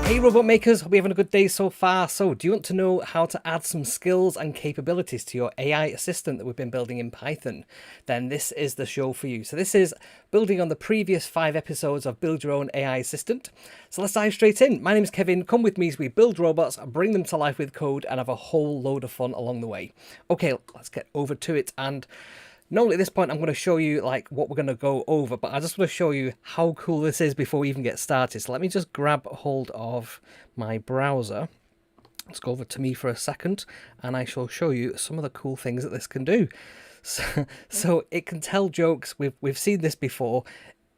Hey robot makers, hope you're having a good day so far. So do you want to know how to add some skills and capabilities to your AI assistant that we've been building in Python? Then this is the show for you. So this is building on the previous 5 episodes of Build Your Own AI Assistant. So let's dive straight in. My name is Kevin. Come with me as we build robots, bring them to life with code, and have a whole load of fun along the way. Okay, let's get over to it. And normally at this point I'm going to show you like what we're going to go over, but I just want to show you how cool this is before we even get started. So let me just grab hold of my browser. Let's go over to me for a second and I shall show you some of the cool things that this can do. So it can tell jokes. We've seen this before.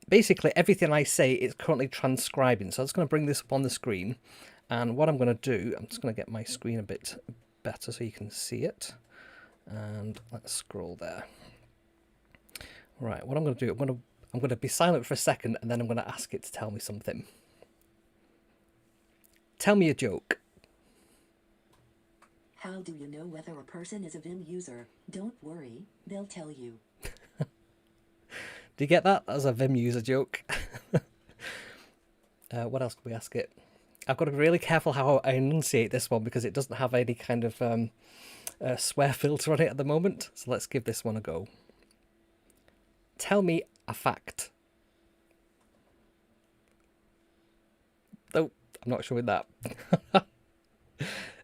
Basically everything I say is currently transcribing. So I'm just going to bring this up on the screen, and what I'm going to do, I'm just going to get my screen a bit better so you can see it, and let's scroll there. Right, what I'm going to do, I'm going to be silent for a second and then I'm going to ask it to tell me something. Tell me a joke. How do you know whether a person is a Vim user? Don't worry, they'll tell you. Do you get that? That's a Vim user joke. What else can we ask it? I've got to be really careful how I enunciate this one because it doesn't have any kind of swear filter on it at the moment. So let's give this one a go. Tell me a fact. Oh, I'm not showing that.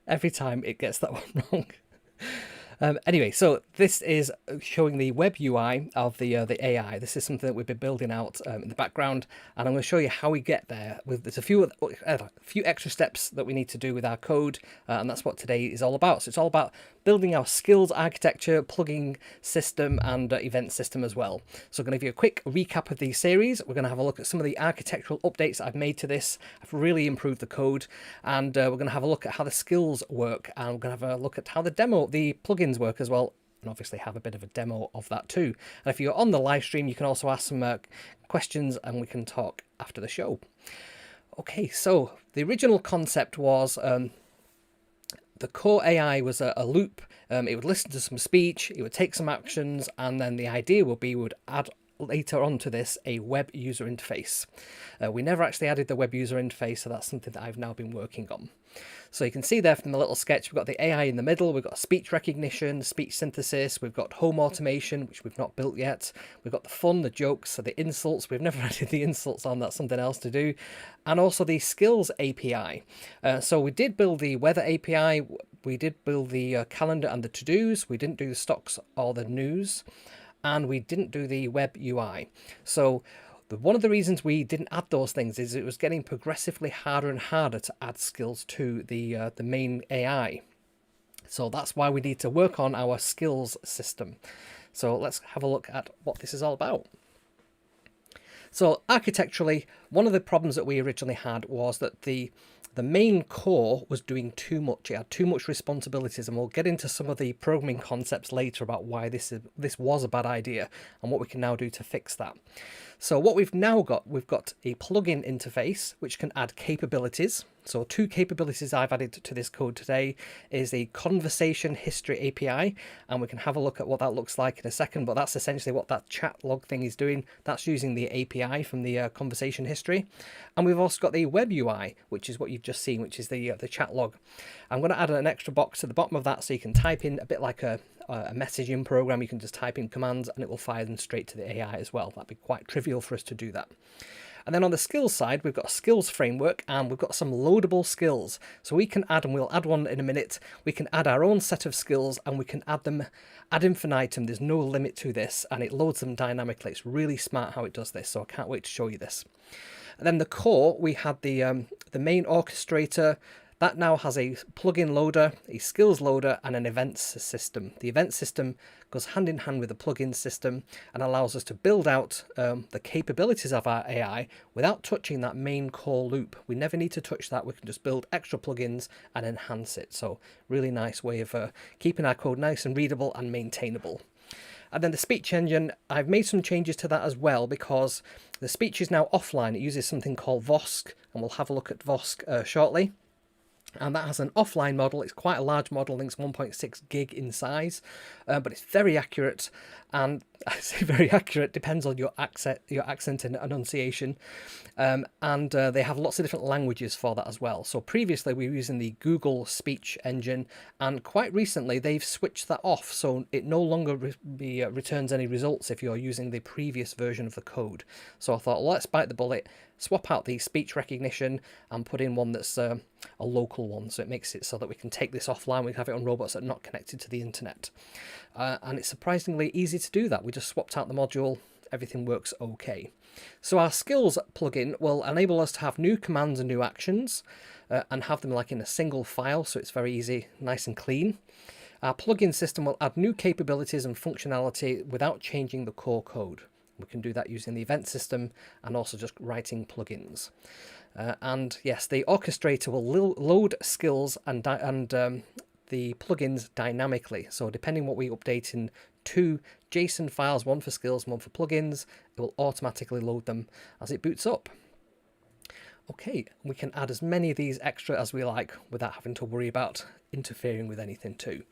Every time it gets that one wrong. Anyway, so this is showing the WebUI of the AI. This is something that we've been building out in the background, and I'm going to show you how we get there. There's a few extra steps that we need to do with our code, and that's what today is all about. So it's all about building our skills architecture, plugging system, and event system as well. So I'm going to give you a quick recap of the series. We're going to have a look at some of the architectural updates I've made to this. I've really improved the code, and we're going to have a look at how the skills work, and we're going to have a look at how the plugins work as well, and obviously have a bit of a demo of that too. And if you're on the live stream, you can also ask some questions and we can talk after the show. Okay, so the original concept was the core AI was a loop. It would listen to some speech, it would take some actions, and then the idea would be we would add later on to this a web user interface. We never actually added the web user interface, so that's something that I've now been working on. So you can see there from the little sketch, we've got the AI in the middle, we've got speech recognition, speech synthesis, we've got home automation, which we've not built yet, we've got the fun, the jokes, so the insults, we've never added the insults on, that's something else to do, and also the skills API. So we did build the weather API, we did build the calendar and the to-dos, we didn't do the stocks or the news, and we didn't do the web UI. So one of the reasons we didn't add those things is it was getting progressively harder and harder to add skills to the main AI. So that's why we need to work on our skills system. So let's have a look at what this is all about. So architecturally, one of the problems that we originally had was that the main core was doing too much. It had too much responsibilities, and we'll get into some of the programming concepts later about why this was a bad idea and what we can now do to fix that. So what we've now got, we've got a plugin interface which can add capabilities. So 2 capabilities I've added to this code today is a conversation history API, and we can have a look at what that looks like in a second, but that's essentially what that chat log thing is doing. That's using the API from the conversation history. And we've also got the web UI, which is what you've just seen, which is the chat log. I'm going to add an extra box to the bottom of that so you can type in a bit like a messaging program. You can just type in commands and it will fire them straight to the AI as well. That'd be quite trivial for us to do that. And then on the skills side, we've got a skills framework and we've got some loadable skills. So we can add, and we'll add one in a minute, we can add our own set of skills and we can add them ad infinitum. There's no limit to this and it loads them dynamically. It's really smart how it does this, so I can't wait to show you this. And then the core, we had the main orchestrator. That now has a plugin loader, a skills loader, and an events system. The event system goes hand in hand with the plugin system and allows us to build out the capabilities of our AI without touching that main core loop. We never need to touch that. We can just build extra plugins and enhance it. So really nice way of keeping our code nice and readable and maintainable. And then the speech engine, I've made some changes to that as well because the speech is now offline. It uses something called Vosk, and we'll have a look at Vosk shortly. And that has an offline model. It's quite a large model. I think it's 1.6 gig in size, but it's very accurate. And I say very accurate, depends on your accent and enunciation. And they have lots of different languages for that as well. So previously we were using the Google speech engine, and quite recently they've switched that off, so it no longer returns any results if you're using the previous version of the code. So I thought, let's bite the bullet, swap out the speech recognition and put in one that's a local one, so it makes it so that we can take this offline. We can have it on robots that are not connected to the internet. And it's surprisingly easy to do that. We just swapped out the module, everything works okay. So our skills plugin will enable us to have new commands and new actions and have them like in a single file, so it's very easy, nice and clean. Our plugin system will add new capabilities and functionality without changing the core code. We can do that using the event system and also just writing plugins. And yes, the orchestrator will load skills and the plugins dynamically. So depending what we update in 2 JSON files, one for skills, one for plugins, it will automatically load them as it boots up. Okay, we can add as many of these extra as we like without having to worry about interfering with anything too.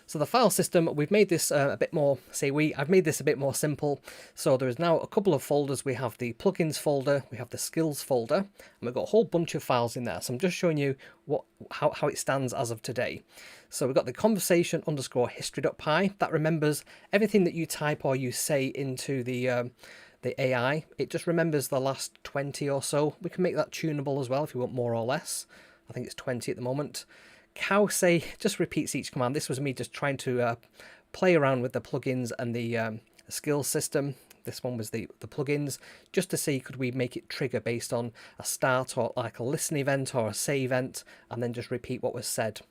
So the file system, we've made this I've made this a bit more simple. So there is now a couple of folders. We have the plugins folder, we have the skills folder, and we've got a whole bunch of files in there. So I'm just showing you how it stands as of today. So we've got the conversation underscore history.py. That remembers everything that you type or you say into the AI. It just remembers the last 20 or so. We can make that tunable as well if you want more or less. I think it's 20 at the moment. Cow say just repeats each command. This was me just trying to play around with the plugins and the skills system. This one was the plugins, just to see could we make it trigger based on a start or like a listen event or a say event, and then just repeat what was said.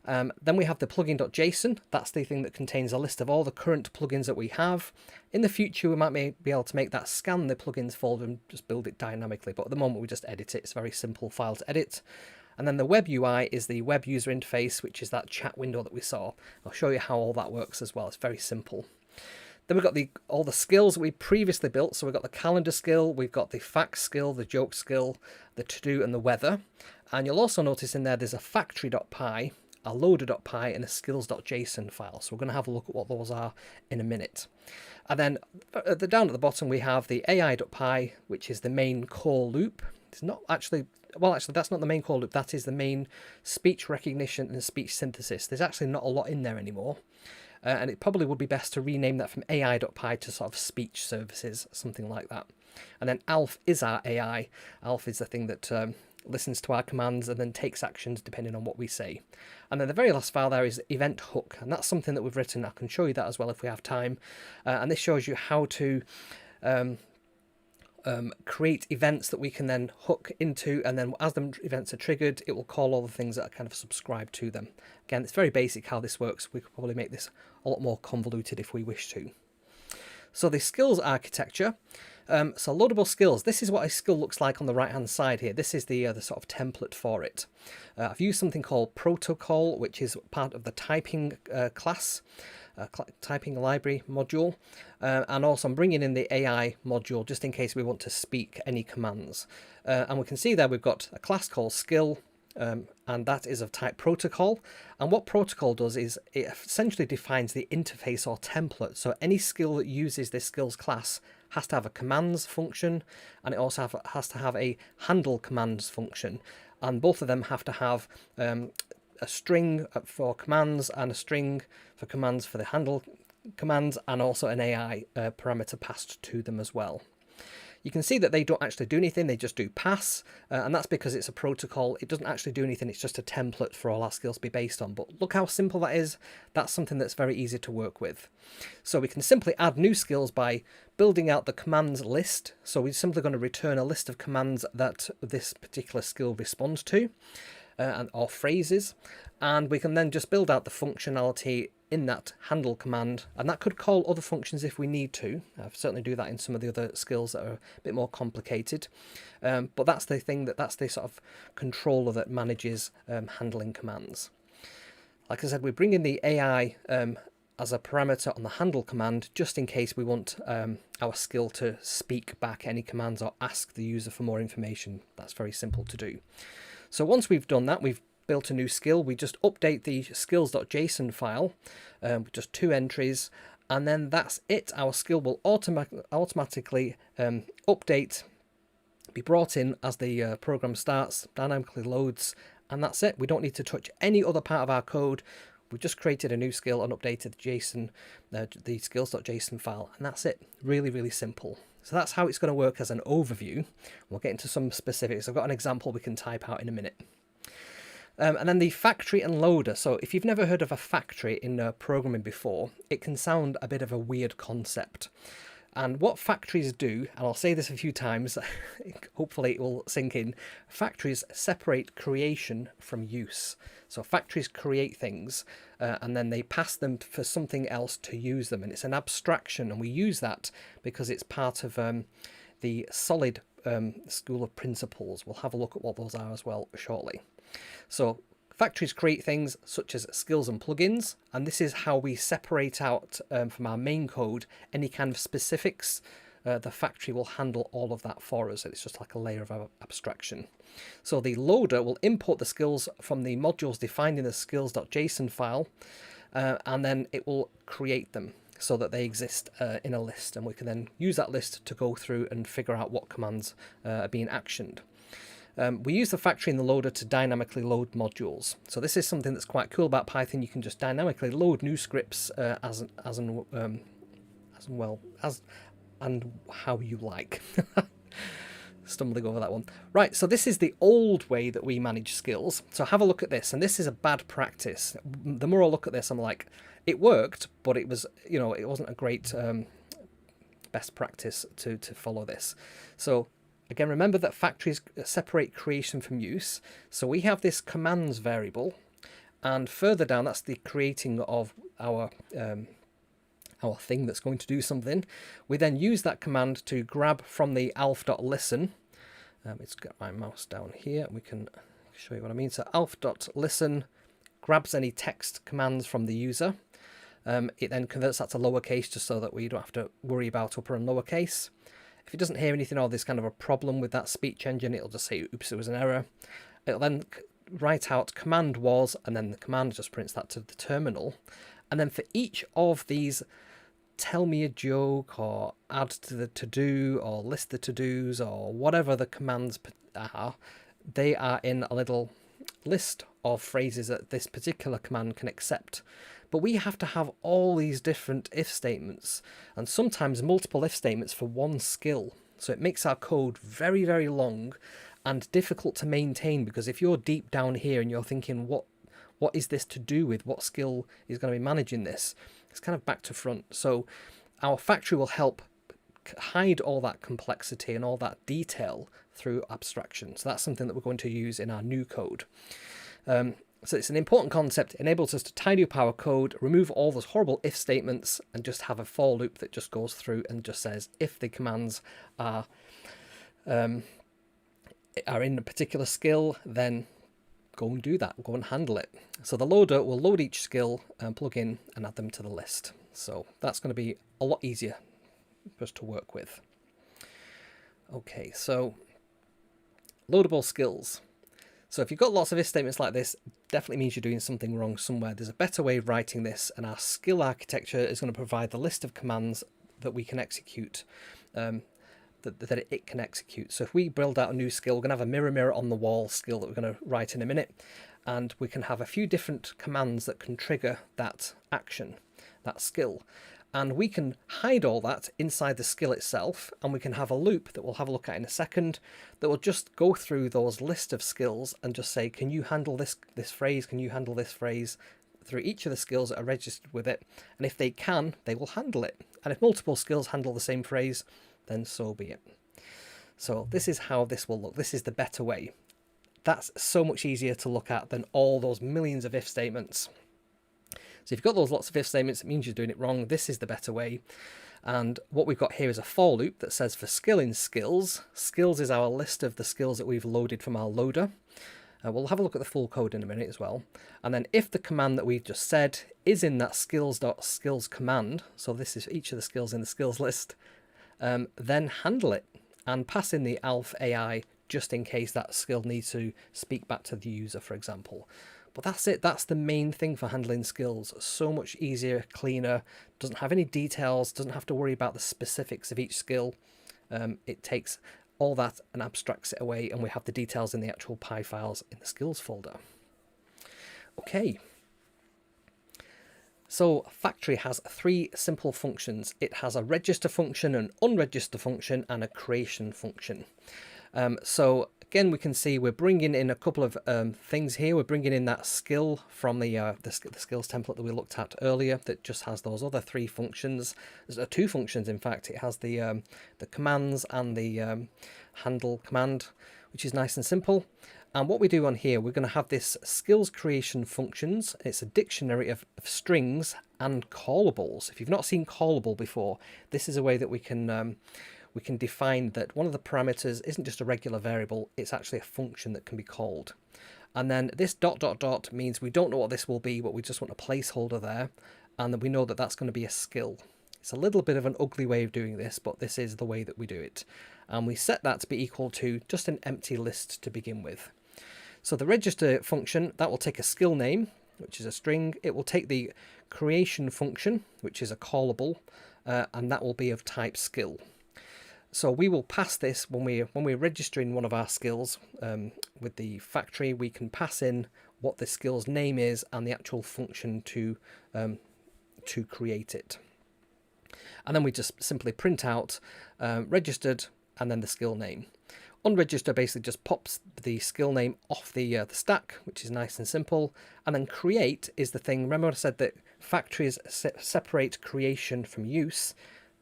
Then we have the plugin.json. That's the thing that contains a list of all the current plugins that we have. In the future, we might be able to make that scan the plugins folder and just build it dynamically. But at the moment, we just edit it. It's a very simple file to edit. And then the WebUI is the web user interface, which is that chat window that we saw. I'll show you how all that works as well. It's very simple. Then we've got all the skills that we previously built. So we've got the calendar skill, we've got the facts skill, the joke skill, the to-do and the weather. And you'll also notice in there's a factory.py, a loader.py and a skills.json file. So we're going to have a look at what those are in a minute. And then down at the bottom, we have the AI.py, which is the main core loop. It's not actually, that's not the main core loop. That is the main speech recognition and speech synthesis. There's actually not a lot in there anymore. And it probably would be best to rename that from AI.py to sort of speech services, something like that. And then ALF is our AI. ALF is the thing that listens to our commands and then takes actions depending on what we say. And then the very last file there is event hook, and that's something that we've written. I can show you that as well if we have time. And this shows you how to create events that we can then hook into, and then as the events are triggered, it will call all the things that are kind of subscribed to them. Again, it's very basic how this works. We could probably make this a lot more convoluted if we wish to. So the skills architecture. So loadable skills. This is what a skill looks like on the right hand side here. This is the sort of template for it. I've used something called protocol, which is part of the typing class, typing library module, and also I'm bringing in the AI module just in case we want to speak any commands. And we can see there we've got a class called skill, and that is of type protocol. And what protocol does is it essentially defines the interface or template. So any skill that uses this skills class has to have a commands function, and it also has to have a handle commands function. And both of them have to have a string for commands and a string for commands for the handle commands, and also an AI parameter passed to them as well. You can see that they don't actually do anything, they just do pass, and that's because it's a protocol. It doesn't actually do anything, it's just a template for all our skills to be based on. But look how simple that is. That's something that's very easy to work with. So we can simply add new skills by building out the commands list. So we're simply going to return a list of commands that this particular skill responds to, or phrases, and we can then just build out the functionality in that handle command, and that could call other functions if we need to. I've certainly do that in some of the other skills that are a bit more complicated, but that's the thing, that's the sort of controller that manages handling commands. Like I said, we bring in the AI as a parameter on the handle command just in case we want our skill to speak back any commands or ask the user for more information. That's very simple to do. So once we've done that, we've built a new skill, we just update the skills.json file with just 2 entries, and then that's it. Our skill will automatically update, be brought in as the program starts, dynamically loads, and that's it. We don't need to touch any other part of our code. We've just created a new skill and updated the JSON, the skills.json file, and that's it. Really, really simple. So that's how it's going to work as an overview. We'll get into some specifics. I've got an example we can type out in a minute. And then the factory and loader. So if you've never heard of a factory in programming before, it can sound a bit of a weird concept. And what factories do, and I'll say this a few times, hopefully it will sink in, factories separate creation from use. So factories create things and then they pass them for something else to use them. And it's an abstraction, and we use that because it's part of the solid school of principles. We'll have a look at what those are as well shortly. So factories create things such as skills and plugins, and this is how we separate out from our main code any kind of specifics. The factory will handle all of that for us. It's just like a layer of abstraction. So the loader will import the skills from the modules defined in the skills.json file, and then it will create them so that they exist in a list, and we can then use that list to go through and figure out what commands are being actioned. We use the factory and the loader to dynamically load modules. So this is something that's quite cool about Python. You can just dynamically load new scripts as and how you like. Stumbling over that one. Right, so this is the old way that we manage skills. So have a look at this, and this is a bad practice. The more I look at this, I'm like, it worked, but it was, it wasn't a great best practice to follow this. So again, remember that factories separate creation from use. So we have this commands variable, and further down, that's the creating of our thing that's going to do something. We then use that command to grab from the alf.listen. Let's get my mouse down here. We can show you what I mean. So alf.listen grabs any text commands from the user. It then converts that to lowercase just so that we don't have to worry about upper and lowercase. If it doesn't hear anything or there's kind of a problem with that speech engine, it'll just say, oops, it was an error. It'll then write out command was, and then the command just prints that to the terminal. And then for each of these tell me a joke or add to the to-do or list the to-dos or whatever the commands are, they are in a little list of phrases that this particular command can accept. But we have to have all these different if statements, and sometimes multiple if statements for one skill. So it makes our code very, very long and difficult to maintain, because if you're deep down here and you're thinking, what is this to do with? What skill is going to be managing this? It's kind of back to front. So our factory will help hide all that complexity and all that detail through abstraction. So that's something that we're going to use in our new code. So it's an important concept. It enables us to tidy up our code, remove all those horrible if statements, and just have a for loop that just goes through and just says if the commands are in a particular skill, then go and do that, go and handle it. So the loader will load each skill and plug in and add them to the list. So that's going to be a lot easier for us to work with. Okay, so loadable skills. So if you've got lots of if statements like this, definitely means you're doing something wrong somewhere. There's a better way of writing this, and our skill architecture is going to provide the list of commands that we can execute, that it can execute. So if we build out a new skill, we're going to have a mirror on the wall skill that we're going to write in a minute, and we can have a few different commands that can trigger that action, that skill. And we can hide all that inside the skill itself, and we can have a loop that we'll have a look at in a second that will just go through those list of skills and just say, can you handle this phrase? Can you handle this phrase? Through each of the skills that are registered with it. And if they can, they will handle it. And if multiple skills handle the same phrase, then so be it. So this is how this will look. This is the better way. That's so much easier to look at than all those millions of if statements. So if you've got those lots of if statements, it means you're doing it wrong. This is the better way. And what we've got here is a for loop that says for skill in skills. Skills is our list of the skills that we've loaded from our loader. We'll have a look at the full code in a minute as well. And then if the command that we've just said is in that skills.skills command, so this is each of the skills in the skills list, then handle it and pass in the alf AI just in case that skill needs to speak back to the user, for example. But that's it. That's the main thing for handling skills. So much easier, cleaner, doesn't have any details, doesn't have to worry about the specifics of each skill. It takes all that and abstracts it away, and we have the details in the actual Py files in the skills folder. Okay. So factory has three simple functions. It has a register function, an unregister function, and a creation function. So again, we can see we're bringing in a couple of things here. We're bringing in that skill from the skills template that we looked at earlier that just has those other three functions. There's two functions, in fact. It has the commands and the handle command, which is nice and simple. And what we do on here, we're going to have this skills creation functions. It's a dictionary of strings and callables. If you've not seen callable before, this is a way that we can define that one of the parameters isn't just a regular variable, it's actually a function that can be called. And then this ... means we don't know what this will be, but we just want a placeholder there, and then we know that that's going to be a skill. It's a little bit of an ugly way of doing this, but this is the way that we do it. And we set that to be equal to just an empty list to begin with. So the register function, that will take a skill name, which is a string. It will take the creation function, which is a callable, and that will be of type skill. So we will pass this when we're registering one of our skills with the factory. We can pass in what the skill's name is and the actual function to create it. And then we just simply print out registered and then the skill name. Unregister basically just pops the skill name off the stack, which is nice and simple. And then create is the thing. Remember what I said, that factories separate creation from use.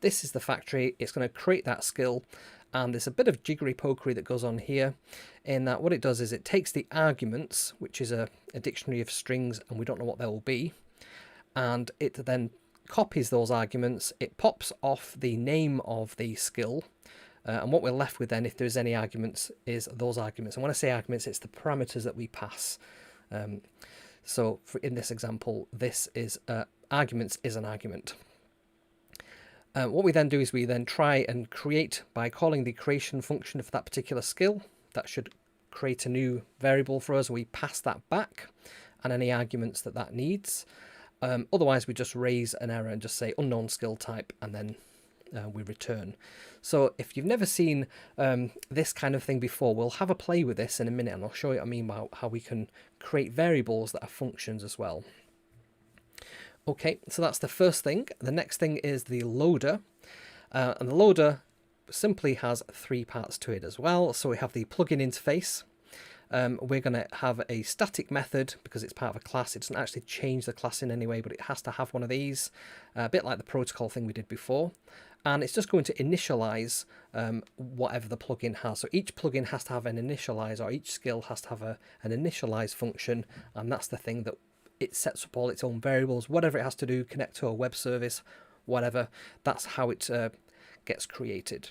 This is the factory. It's going to create that skill. And there's a bit of jiggery pokery that goes on here, in that what it does is it takes the arguments, which is a dictionary of strings, and we don't know what they will be. And it then copies those arguments. It pops off the name of the skill. And what we're left with then, if there's any arguments, is those arguments. And when I say arguments, it's the parameters that we pass. So in this example, this is arguments is an argument. What we then do is we then try and create by calling the creation function for that particular skill. That should create a new variable for us. We pass that back and any arguments that needs. Otherwise, we just raise an error and just say unknown skill type, and then we return. So if you've never seen this kind of thing before, we'll have a play with this in a minute, and I'll show you what I mean by how we can create variables that are functions as well. Okay, so that's the first thing. The next thing is the loader, and the loader simply has three parts to it as well. So we have the plugin interface. We're going to have a static method because it's part of a class. It doesn't actually change the class in any way, but it has to have one of these, a bit like the protocol thing we did before. And it's just going to initialize whatever the plugin has. So each plugin has to have an initialize, or each skill has to have an initialize function, and that's the thing that it sets up all its own variables, whatever it has to do, connect to a web service, whatever. That's how it gets created.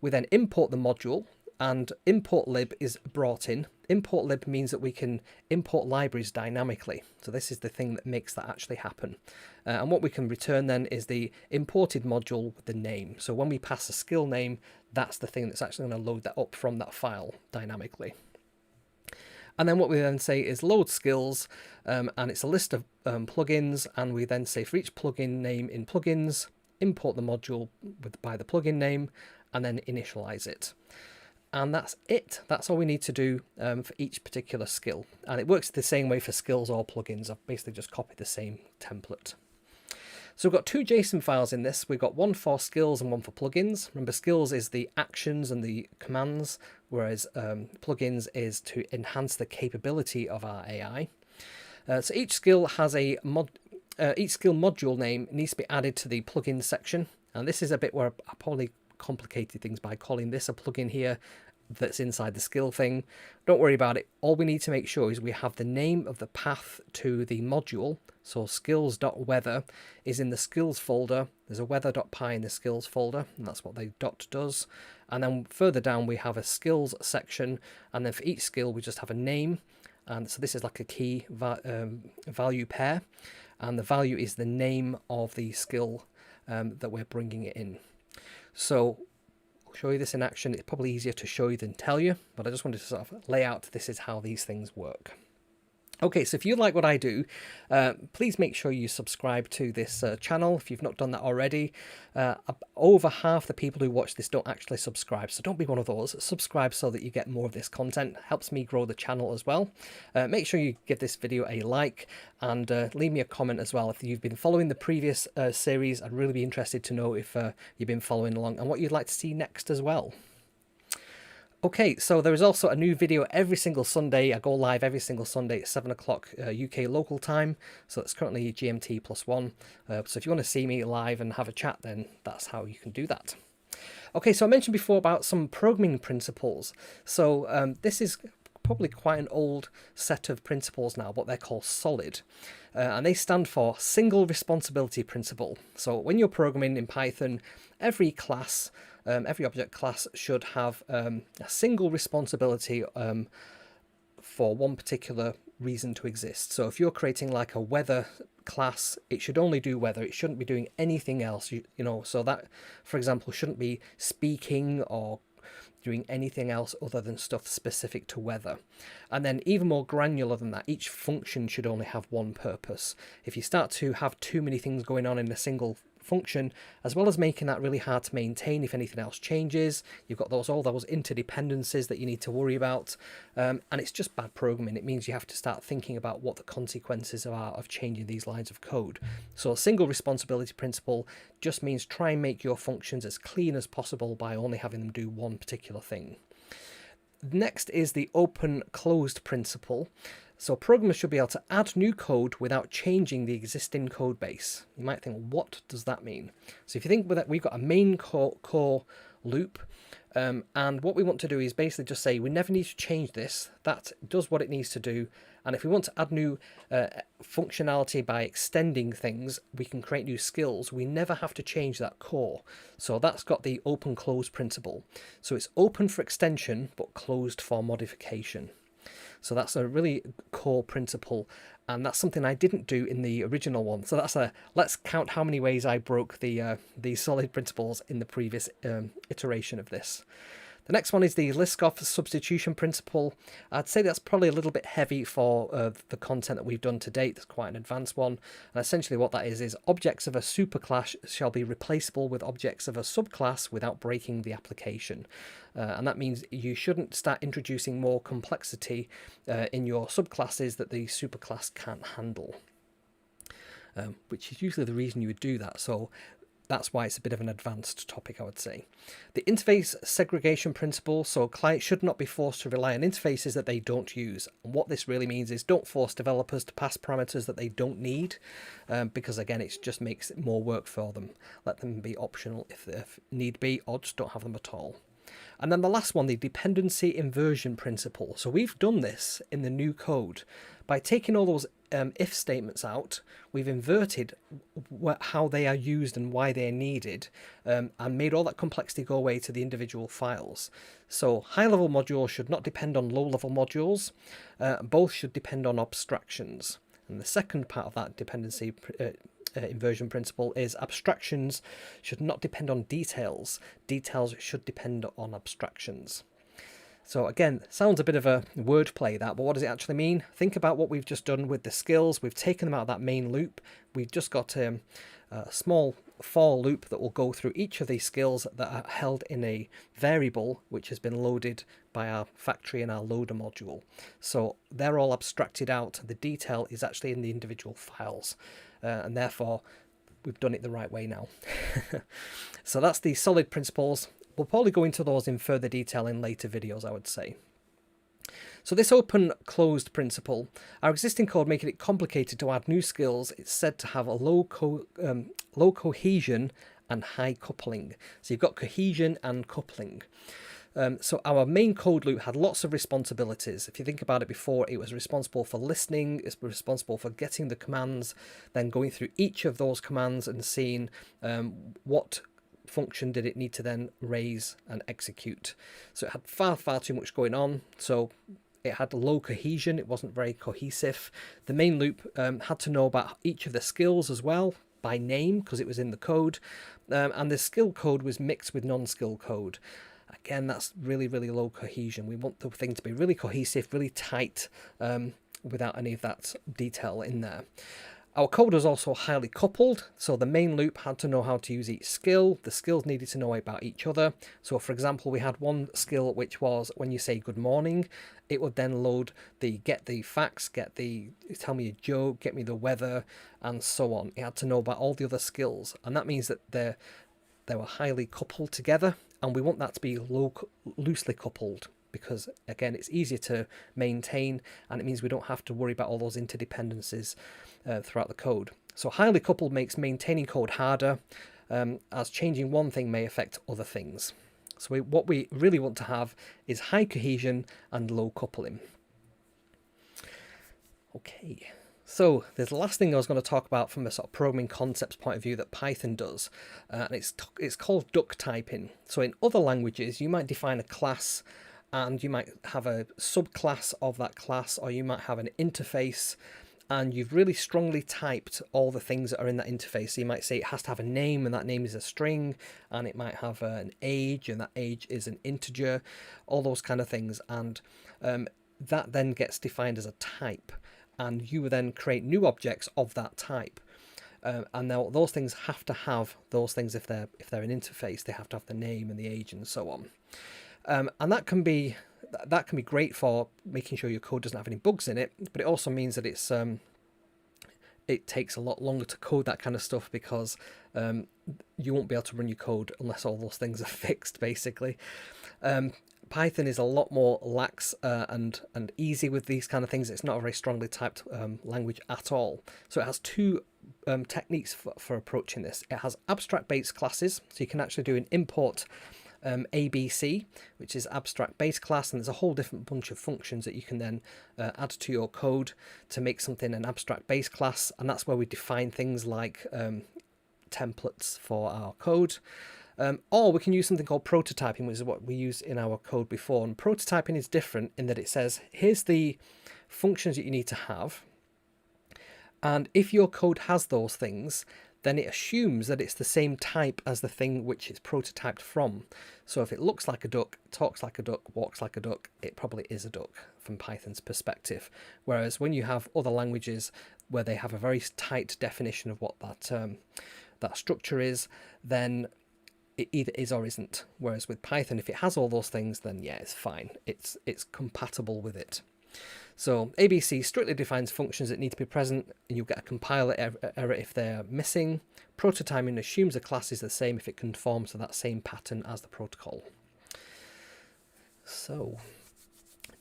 We then import the module, and import lib is brought in. Import lib means that we can import libraries dynamically. So this is the thing that makes that actually happen. And what we can return then is the imported module with the name. So when we pass a skill name, that's the thing that's actually going to load that up from that file dynamically. And then what we then say is load skills, and it's a list of plugins, and we then say for each plugin name in plugins, import the module by the plugin name, and then initialize it. And that's it. That's all we need to do for each particular skill. And it works the same way for skills or plugins. I've basically just copied the same template. So we've got two JSON files in this. We've got one for skills and one for plugins. Remember, skills is the actions and the commands, whereas plugins is to enhance the capability of our AI. So each skill has a each skill module name needs to be added to the plugin section. And this is a bit where I probably complicated things by calling this a plugin here that's inside the skill thing. Don't worry about it. All we need to make sure is we have the name of the path to the module. So skills.weather is in the skills folder. There's a weather.py in the skills folder, and that's what the dot does. And then further down we have a skills section, and then for each skill we just have a name. And so this is like a key value pair, and the value is the name of the skill that we're bringing it in. So I'll show you this in action. It's probably easier to show you than tell you, but I just wanted to sort of lay out this is how these things work. Okay, so if you like what I do, please make sure you subscribe to this channel if you've not done that already. Over half the people who watch this don't actually subscribe, so don't be one of those. Subscribe so that you get more of this content. Helps me grow the channel as well. Make sure you give this video a like and leave me a comment as well. If you've been following the previous series, I'd really be interested to know if you've been following along and what you'd like to see next as well. Okay, so there is also a new video every single Sunday. I go live every single Sunday at 7 o'clock UK local time. So it's currently GMT +1. So if you want to see me live and have a chat, then that's how you can do that. Okay, so I mentioned before about some programming principles. So this is probably quite an old set of principles now, but they're called SOLID. And they stand for Single Responsibility Principle. So when you're programming in Python, every class, every object class should have a single responsibility for one particular reason to exist. So if you're creating like a weather class, it should only do weather. It shouldn't be doing anything else. You know, so that, for example, shouldn't be speaking or doing anything else other than stuff specific to weather. And then even more granular than that, each function should only have one purpose. If you start to have too many things going on in a single function, as well as making that really hard to maintain if anything else changes, you've got all those interdependencies that you need to worry about, and it's just bad programming. It means you have to start thinking about what the consequences are of changing these lines of code. So a single responsibility principle just means try and make your functions as clean as possible by only having them do one particular thing. Next is the open closed principle. So programmers should be able to add new code without changing the existing code base. You might think, what does that mean? So if you think that we've got a main core loop, and what we want to do is basically just say we never need to change this. That does what it needs to do. And if we want to add new functionality by extending things, we can create new skills. We never have to change that core. So that's got the open closed principle. So it's open for extension, but closed for modification. So that's a really core principle, and that's something I didn't do in the original one. So that's let's count how many ways I broke the solid principles in the previous iteration of this. The next one is the Liskov substitution principle. I'd say that's probably a little bit heavy for the content that we've done to date. It's quite an advanced one. And essentially what that is objects of a superclass shall be replaceable with objects of a subclass without breaking the application. And that means you shouldn't start introducing more complexity in your subclasses that the superclass can't handle, which is usually the reason you would do that. So that's why it's a bit of an advanced topic, I would say. The interface segregation principle, so clients should not be forced to rely on interfaces that they don't use. And what this really means is don't force developers to pass parameters that they don't need, because again, it just makes it more work for them. Let them be optional if need be, or just don't have them at all. And then the last one, the dependency inversion principle. So we've done this in the new code. By taking all those if statements out, we've inverted how they are used and why they are needed, and made all that complexity go away to the individual files. So high-level modules should not depend on low-level modules. Both should depend on abstractions. And the second part of that dependency inversion principle is abstractions should not depend on details. Details should depend on abstractions. So again, sounds a bit of a wordplay that, but what does it actually mean? Think about what we've just done with the skills. We've taken them out of that main loop. We've just got a small for loop that will go through each of these skills that are held in a variable which has been loaded by our factory and our loader module. So they're all abstracted out. The detail is actually in the individual files, and therefore we've done it the right way now. So that's the solid principles. We'll probably go into those in further detail in later videos, I would say. So this open closed principle, our existing code making it complicated to add new skills, it's said to have a low cohesion and high coupling. So you've got cohesion and coupling. So our main code loop had lots of responsibilities. If you think about it before, it was responsible for listening, it's responsible for getting the commands, then going through each of those commands and seeing what function did it need to then raise and execute. So it had far too much going on. So it had low cohesion. It wasn't very cohesive. The main loop had to know about each of the skills as well by name because it was in the code. And the skill code was mixed with non-skill code. Again, that's really low cohesion. We want the thing to be really cohesive, really tight, without any of that detail in there. Our code was also highly coupled, so the main loop had to know how to use each skill. The skills needed to know about each other. So for example, we had one skill which was when you say good morning, it would then load the get the facts, tell me a joke, get me the weather, and so on. It had to know about all the other skills, and that means that they were highly coupled together, and we want that to be loosely coupled, because again it's easier to maintain, and it means we don't have to worry about all those interdependencies throughout the code. So highly coupled makes maintaining code harder, as changing one thing may affect other things. So what we really want to have is high cohesion and low coupling. Okay, so there's the last thing I was going to talk about from a sort of programming concepts point of view that Python does, and it's called duck typing. So in other languages you might define a class, and you might have a subclass of that class, or you might have an interface, and you've really strongly typed all the things that are in that interface. So you might say it has to have a name, and that name is a string, and it might have an age, and that age is an integer, all those kind of things. And that then gets defined as a type, and you will then create new objects of that type. And now those things have to have those things. If they're an interface, they have to have the name and the age and so on. And that can be great for making sure your code doesn't have any bugs in it, but it also means that it takes a lot longer to code that kind of stuff, because you won't be able to run your code unless all those things are fixed, basically. Python is a lot more lax and easy with these kind of things. It's not a very strongly typed language at all. So it has two techniques for approaching this. It has abstract base classes, so you can actually do an import ABC, which is abstract base class, and there's a whole different bunch of functions that you can then add to your code to make something an abstract base class, and that's where we define things like templates for our code. Or we can use something called prototyping, which is what we used in our code before. And prototyping is different in that it says, here's the functions that you need to have, and if your code has those things, then it assumes that it's the same type as the thing which it's prototyped from. So if it looks like a duck, talks like a duck, walks like a duck, it probably is a duck from Python's perspective. Whereas when you have other languages where they have a very tight definition of what that structure is, then it either is or isn't. Whereas with Python, if it has all those things, then yeah, it's fine. It's compatible with it. So ABC strictly defines functions that need to be present, and you'll get a compiler error if they're missing. Prototyping assumes a class is the same if it conforms to that same pattern as the protocol. So,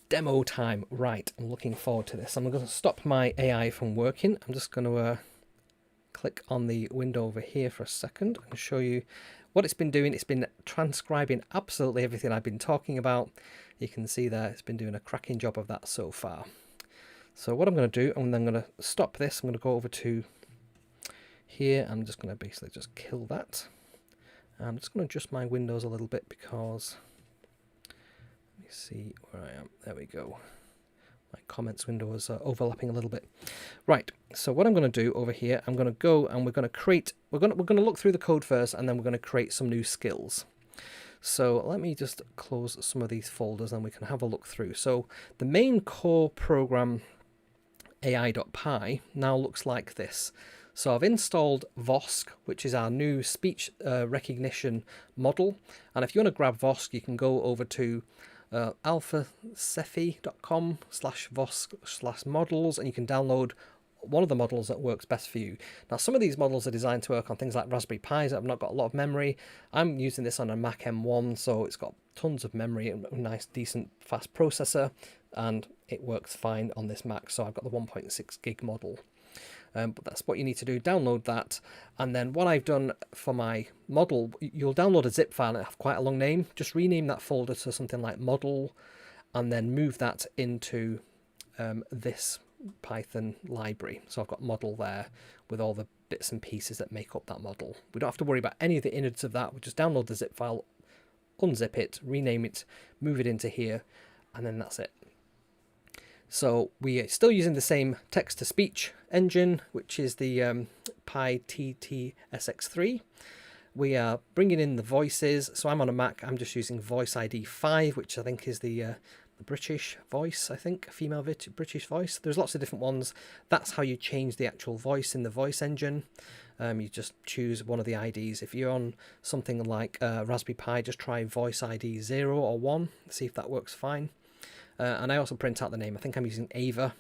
demo time. Right, I'm looking forward to this. I'm going to stop my AI from working. I'm just going to click on the window over here for a second and show you what it's been doing. It's been transcribing absolutely everything I've been talking about. You can see there it's been doing a cracking job of that so far. So what I'm going to do, I'm then going to stop this. I'm going to go over to here. I'm just going to basically just kill that. I'm just going to adjust my windows a little bit because, let me see where I am. There we go. My comments window is overlapping a little bit. Right, so what I'm going to do over here, I'm going to go and we're going to create, we're going to look through the code first, and then we're going to create some new skills. So let me just close some of these folders and we can have a look through. So the main core program ai.py now looks like this. So I've installed Vosk, which is our new speech recognition model. And if you want to grab Vosk, you can go over to alphacefi.com/vosk/models, and you can download one of the models that works best for you. Now, some of these models are designed to work on things like Raspberry Pis that have not got a lot of memory. I'm using this on a Mac M1, so it's got tons of memory and a nice, decent, fast processor, and it works fine on this Mac. So I've got the 1.6 gig model. But that's what you need to do. Download that, and then what I've done for my model, you'll download a zip file and it have quite a long name. Just rename that folder to something like model, and then move that into this Python library. So I've got model there with all the bits and pieces that make up that model. We don't have to worry about any of the innards of that. We just download the zip file, unzip it, rename it, move it into here, and then that's it. So we are still using the same text-to-speech engine, which is the PyTT-SX3. We are bringing in the voices. So I'm on a Mac. I'm just using Voice ID 5, which I think is the British voice, I think, female British voice. There's lots of different ones. That's how you change the actual voice in the voice engine. You just choose one of the IDs. If you're on something like Raspberry Pi, just try voice ID 0 or 1, see if that works fine. And I also print out the name. I think I'm using Ava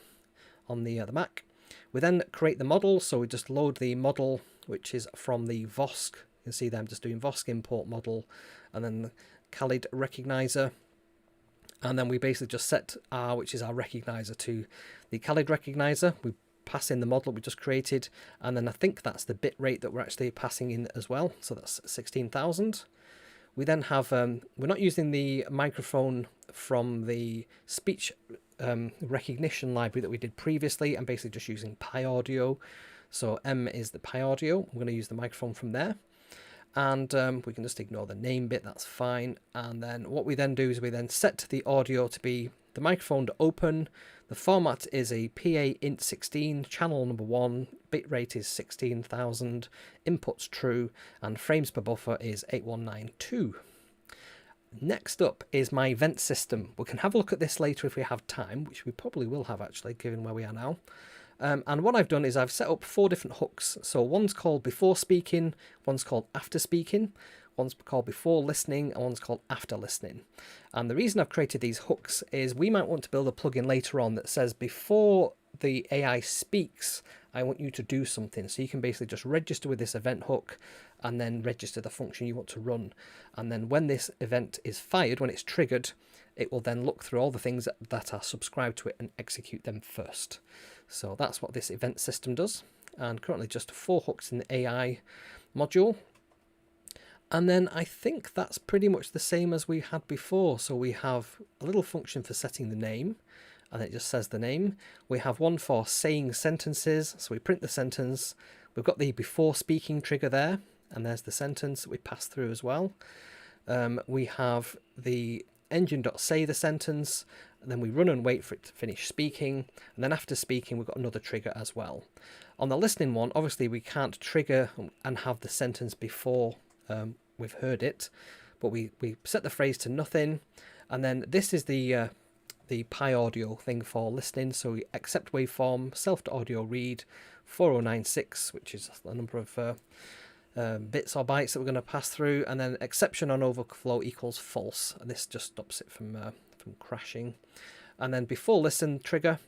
on the Mac. We then create the model, so we just load the model, which is from the VOSC. You can see there I'm just doing VOSC import model, and then the Khalid recognizer. And then we basically just set R, which is our recognizer, to the Khalid recognizer. We pass in the model we just created, and then I think that's the bit rate that we're actually passing in as well. So that's 16,000. We then have, we're not using the microphone from the speech recognition library that we did previously. I'm basically just using Pi Audio. So M is the Pi Audio. I'm going to use the microphone from there. And we can just ignore the name bit, that's fine. And then what we then do is we then set the audio to be the microphone to open. The format is a PA int 16, channel number 1, bitrate is 16,000, input's true, and frames per buffer is 8192. Next up is my event system. We can have a look at this later if we have time, which we probably will have actually, given where we are now. And what I've done is I've set up 4 different hooks. So one's called before speaking, one's called after speaking, one's called before listening, and one's called after listening. And the reason I've created these hooks is we might want to build a plugin later on that says before the AI speaks, I want you to do something. So you can basically just register with this event hook and then register the function you want to run. And then when this event is fired, when it's triggered, it will then look through all the things that are subscribed to it and execute them first. So that's what this event system does. And currently just 4 hooks in the AI module. And then I think that's pretty much the same as we had before. So we have a little function for setting the name, and it just says the name. We have one for saying sentences. So we print the sentence. We've got the before speaking trigger there, and there's the sentence that we pass through as well. We have the engine.say the sentence, and then we run and wait for it to finish speaking, and then after speaking we've got another trigger as well. On the listening one, obviously we can't trigger and have the sentence before we've heard it, but we set the phrase to nothing, and then this is the Pi Audio thing for listening. So we accept waveform, self-to-audio read 4096, which is the number of bits or bytes that we're going to pass through, and then exception on overflow equals false, and this just stops it from crashing. And then before listen trigger,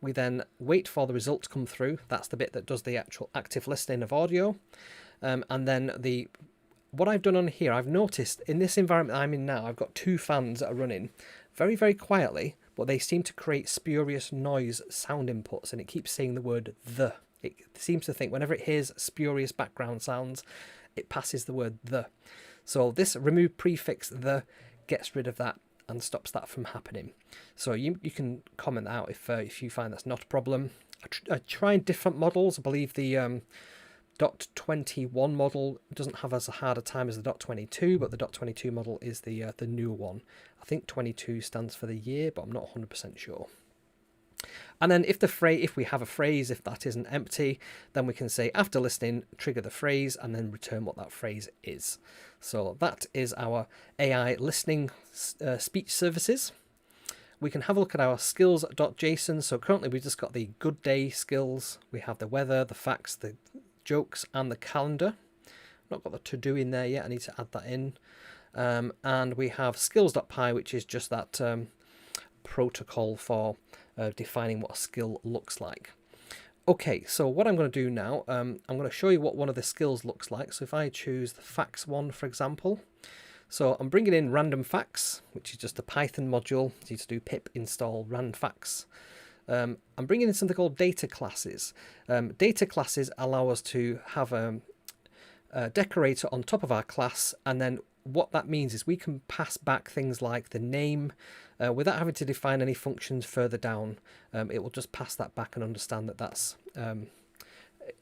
we then wait for the result to come through. That's the bit that does the actual active listening of audio. And then what I've done on here, I've noticed in this environment I'm in now, I've got 2 fans that are running very, very quietly, but they seem to create spurious noise sound inputs, and it keeps saying the word the. It seems to think whenever it hears spurious background sounds, it passes the word the. So this remove prefix the gets rid of that and stops that from happening. So you can comment that out if you find that's not a problem. I tried different models. I believe the .21 model doesn't have as hard a time as the .22, but the .22 model is the newer one. I think 22 stands for the year, but I'm not 100% sure. And then if we have a phrase, if that isn't empty, then we can say after listening, trigger the phrase, and then return what that phrase is. So that is our AI listening speech services. We can have a look at our skills.json. So currently we've just got the good day skills. We have the weather, the facts, the jokes, and the calendar. Not got the to do in there yet. I need to add that in. And we have skills.py, which is just that protocol for defining what a skill looks like. Okay, so what I'm going to do now, I'm going to show you what one of the skills looks like. So if I choose the facts one, for example, so I'm bringing in random facts, which is just a Python module. So you just do pip install rand facts. I'm bringing in something called data classes. Data classes allow us to have a decorator on top of our class, and then what that means is we can pass back things like the name without having to define any functions further down. It will just pass that back and understand that that's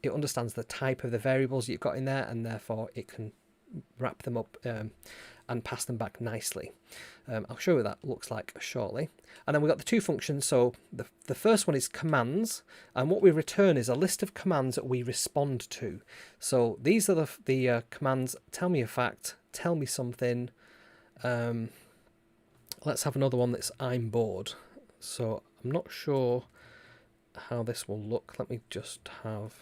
it understands the type of the variables you've got in there, and therefore it can wrap them up and pass them back nicely. I'll show you what that looks like shortly. And then we've got the 2 functions. So the first one is commands, and what we return is a list of commands that we respond to. So these are the commands: tell me a fact, tell me something, Let's have another one that's I'm bored. So I'm not sure how this will look. Let me just have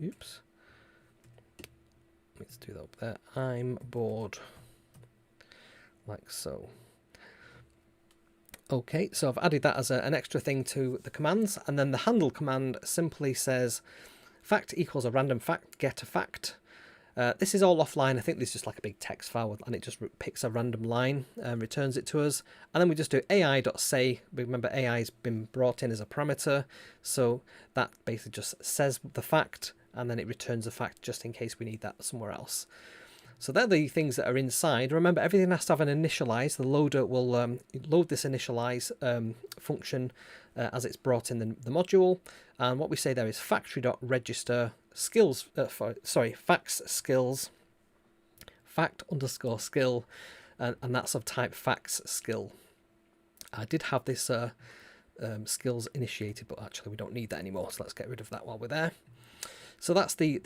oops. Let's do that up there. I'm bored. Like so. Okay, so I've added that as an extra thing to the commands, and then the handle command simply says fact equals a random fact, get a fact. This is all offline. I think this is just like a big text file, and it just picks a random line and returns it to us. And then we just do ai.say. Remember, AI has been brought in as a parameter, so that basically just says the fact, and then it returns the fact just in case we need that somewhere else. So they're the things that are inside. Remember, everything has to have an initialize. The loader will load this initialize function as it's brought in the module. And what we say there is factory.register skills, facts skills, fact underscore skill, and that's of type facts skill. I did have this skills initiated, but actually we don't need that anymore. So let's get rid of that while we're there. So that's the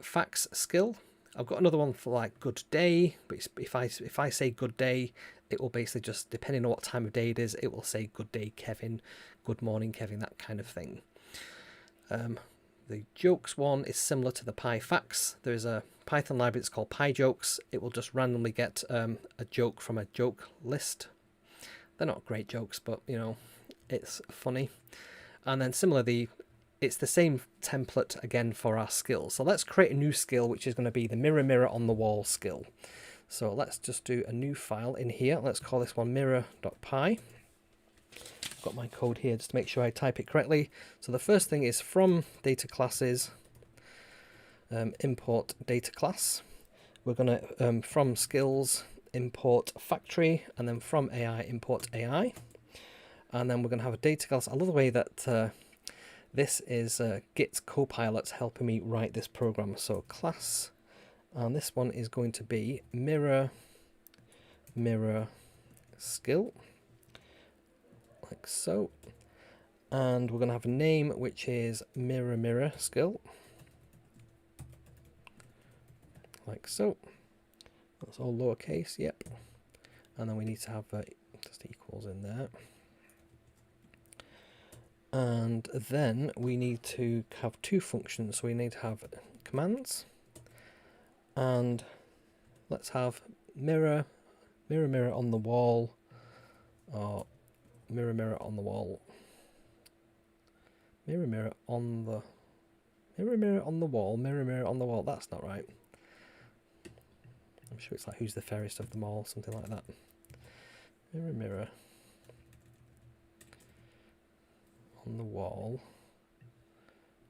facts skill. I've got another one for like good day, but if I say good day, it will basically just, depending on what time of day it is, it will say good day Kevin, good morning Kevin, that kind of thing. The jokes one is similar to the PyFacts. There's a Python library that's called PyJokes. It will just randomly get a joke from a joke list. They're not great jokes, but you know, it's funny. And then similarly, it's the same template again for our skills. So let's create a new skill, which is going to be the mirror on the wall skill. So let's just do a new file in here. Let's call this one mirror.py. I've got my code here just to make sure I type it correctly. So the first thing is from data classes, import data class. We're going to, from skills, import factory, and then from AI, import AI. And then we're going to have a data class. I love the way that this is Git Copilot helping me write this program. So class, and this one is going to be mirror skill, like so. And we're going to have a name which is mirror skill, like so. That's all lowercase, yep. And then we need to have just equals in there. And then we need to have two functions. So we need to have commands, and let's have mirror on the wall, or mirror on the wall, mirror on the wall. That's not right. I'm sure it's like who's the fairest of them all, something like that. Mirror on the wall,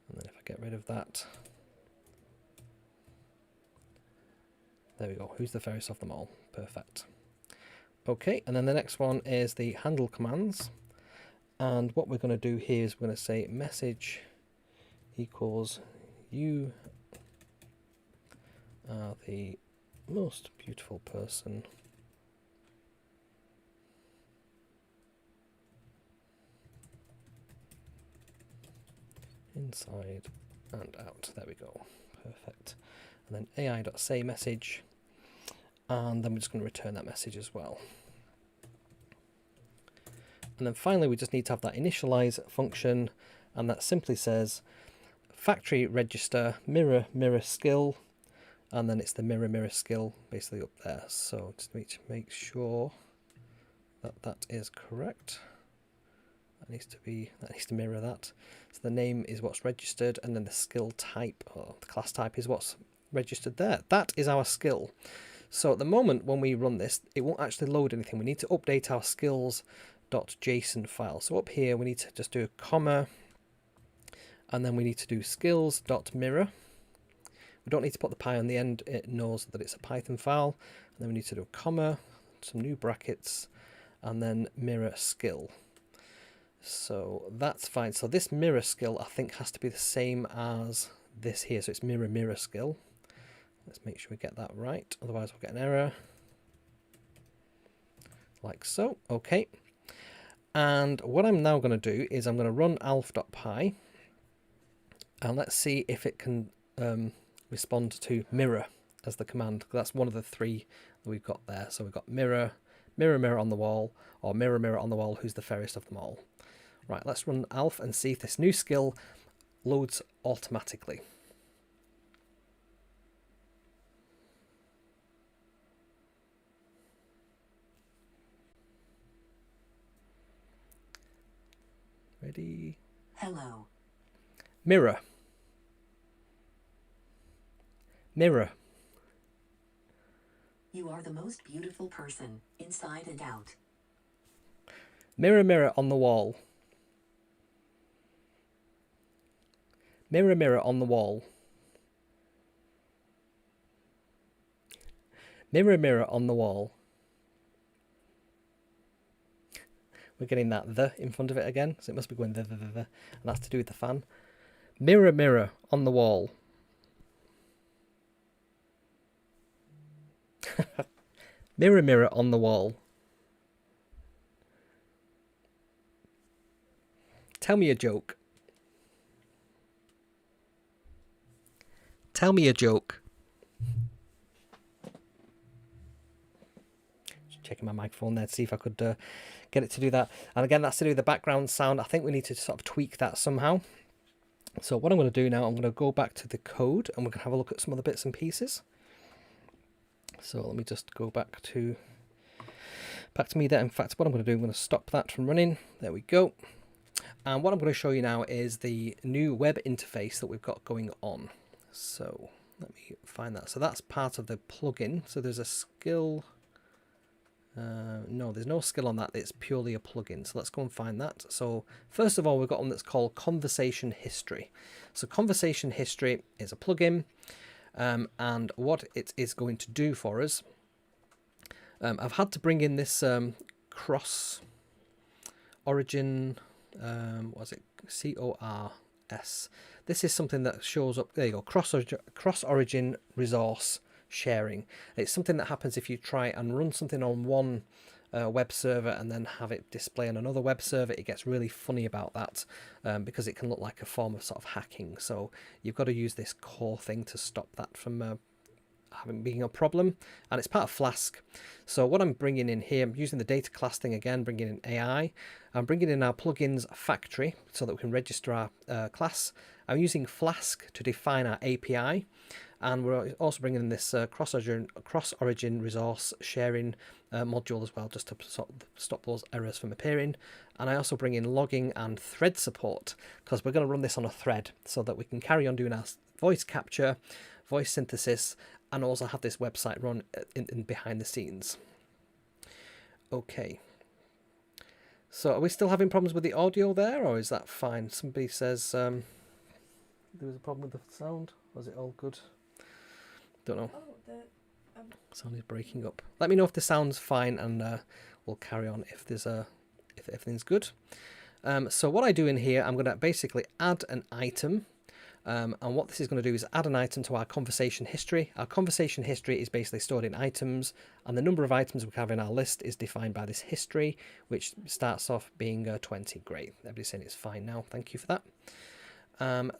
and then if I get rid of that, there we go, who's the fairest of them all. Perfect. Okay, and then the next one is the handle commands, and what we're going to do here is we're going to say message equals you are the most beautiful person inside and out. There we go. Perfect. And then ai.say message, and then we're just going to return that message as well. And then finally we just need to have that initialize function, and that simply says factory register mirror skill, and then it's the mirror skill basically up there. So just need to make sure that that is correct. That needs to mirror that. So the name is what's registered, and then the skill type, or the class type, is what's registered there. That is our skill. So at the moment when we run this, it won't actually load anything. We need to update our skills.json file. So up here we need to just do a comma, and then we need to do skills.mirror. We don't need to put the pi on the end, it knows that it's a Python file. And then we need to do a comma, some new brackets, and then mirror skill. So that's fine. So this mirror skill I think has to be the same as this here. So it's mirror skill. Let's make sure we get that right, otherwise we'll get an error. Like so. Okay. And what I'm now going to do is I'm going to run alf.py, and let's see if it can respond to mirror as the command. That's one of the three that we've got there. So we've got mirror Mirror, mirror on the wall, or mirror, mirror on the wall, who's the fairest of them all. Right, let's run Alf and see if this new skill loads automatically. Ready? Hello. Mirror. Mirror. You are the most beautiful person, inside and out. Mirror, mirror on the wall. Mirror, mirror on the wall. Mirror, mirror on the wall. We're getting that the in front of it again, so it must be going the, and that's to do with the fan. Mirror, mirror on the wall. Mirror, mirror on the wall. Tell me a joke. Tell me a joke. Just checking my microphone there to see if I could get it to do that. And again, that's to do with the background sound. I think we need to sort of tweak that somehow. So what I'm going to do now, I'm going to go back to the code and we're going to have a look at some of the bits and pieces. So let me just go back to me there. In fact, what I'm going to do, I'm going to stop that from running. There we go. And what I'm going to show you now is the new web interface that we've got going on. So let me find that. So that's part of the plugin. So there's a skill. No, there's no skill on that. It's purely a plugin. So let's go and find that. So first of all, we've got one that's called Conversation History. So Conversation History is a plugin. And what it is going to do for us, I've had to bring in this cross origin, what is it? CORS. This is something that shows up. There you go. Cross origin resource sharing. It's something that happens if you try and run something on one web server and then have it display on another web server. It gets really funny about that because it can look like a form of sort of hacking. So you've got to use this core thing to stop that from being a problem, and it's part of Flask. So what I'm bringing in here, I'm using the data class thing again, bringing in AI. I'm bringing in our plugins factory so that we can register our class. I'm using Flask to define our API, and we're also bringing in this cross-origin resource sharing module as well, just to sort of stop those errors from appearing. And I also bring in logging and thread support because we're going to run this on a thread so that we can carry on doing our voice capture, voice synthesis, and also have this website run in behind the scenes. Okay. So are we still having problems with the audio there, or is that fine? Somebody says there was a problem with the sound. Was it all good? Don't know. Sound is breaking up. Let me know if the sound's fine, and we'll carry on if everything's good. So what I do in here, I'm going to basically add an item. And what this is going to do is add an item to our conversation history. Our conversation history is basically stored in items, and the number of items we have in our list is defined by this history, which starts off being 20. Great. Everybody's saying it's fine now. Thank you for that.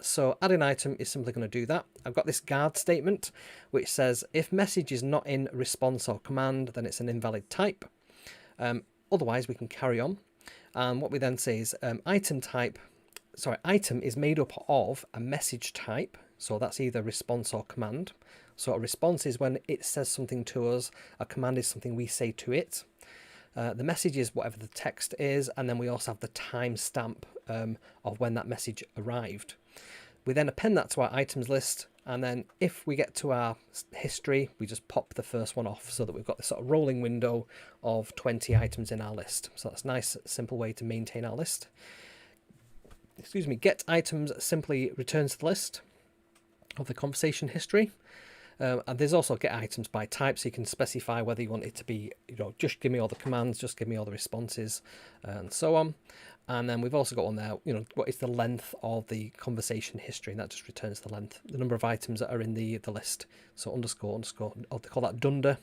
So add an item is simply going to do that. I've got this guard statement, which says if message is not in response or command, then it's an invalid type. Otherwise, we can carry on. And what we then say is item is made up of a message type, so that's either response or command. So a response is when it says something to us, a command is something we say to it. The message is whatever the text is, and then we also have the timestamp of when that message arrived. We then append that to our items list, and then if we get to our history, we just pop the first one off so that we've got this sort of rolling window of 20 items in our list. So that's a nice, simple way to maintain our list. Excuse me, get items simply returns the list of the conversation history. And there's also get items by type, so you can specify whether you want it to be, just give me all the commands, just give me all the responses, and so on. And then we've also got one there, what is the length of the conversation history, and that just returns the length, the number of items that are in the list. So underscore, or they call that dunder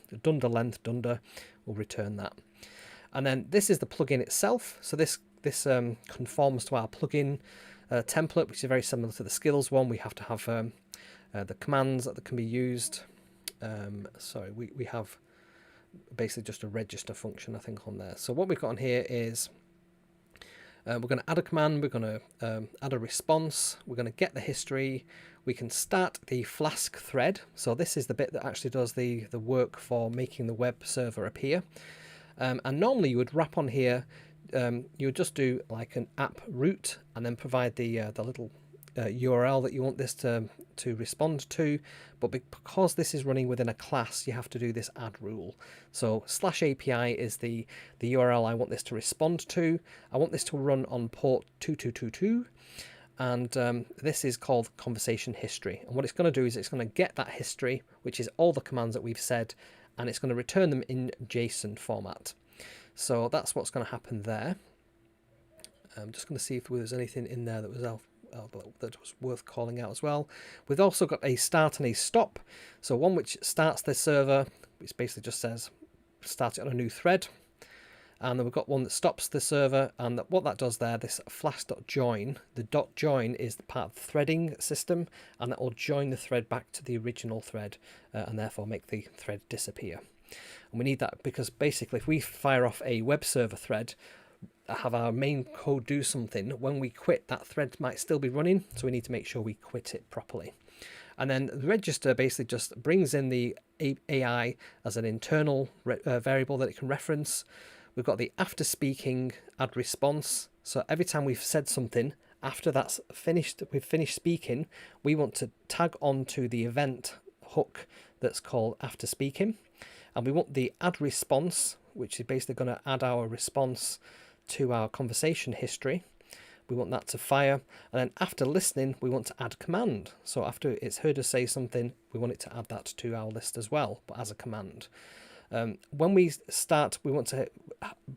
length, dunder will return that. And then this is the plugin itself. So this conforms to our plugin template, which is very similar to the skills one. We have to have the commands that can be used. We have basically just a register function, I think, on there. So what we've got on here is we're going to add a command, we're going to add a response, we're going to get the history, we can start the Flask thread. So this is the bit that actually does the work for making the web server appear. And normally you would wrap on here, you would just do like an app root and then provide the little URL that you want this to respond to, but because this is running within a class, you have to do this add rule. So /API is the URL I want this to respond to. I want this to run on port 2222, and this is called conversation history. And what it's going to do is it's going to get that history, which is all the commands that we've said, and it's going to return them in JSON format. So that's what's going to happen there. I'm just going to see if there's anything in there that was worth calling out as well. We've also got a start and a stop. So one which starts the server, which basically just says start it on a new thread. And then we've got one that stops the server, and what that does there, this flash.join, the .join is the part of the threading system, and that will join the thread back to the original thread, and therefore make the thread disappear. And we need that because basically if we fire off a web server thread, have our main code do something, when we quit, that thread might still be running, so we need to make sure we quit it properly. And then the register basically just brings in the AI as an internal variable that it can reference. We've got the after speaking add response, so every time we've said something, after that's finished, we've finished speaking, we want to tag onto the event hook that's called after speaking, and we want the add response, which is basically going to add our response to our conversation history. We want that to fire, and then after listening we want to add command. So after it's heard us say something, we want it to add that to our list as well, but as a command. When we start, we want to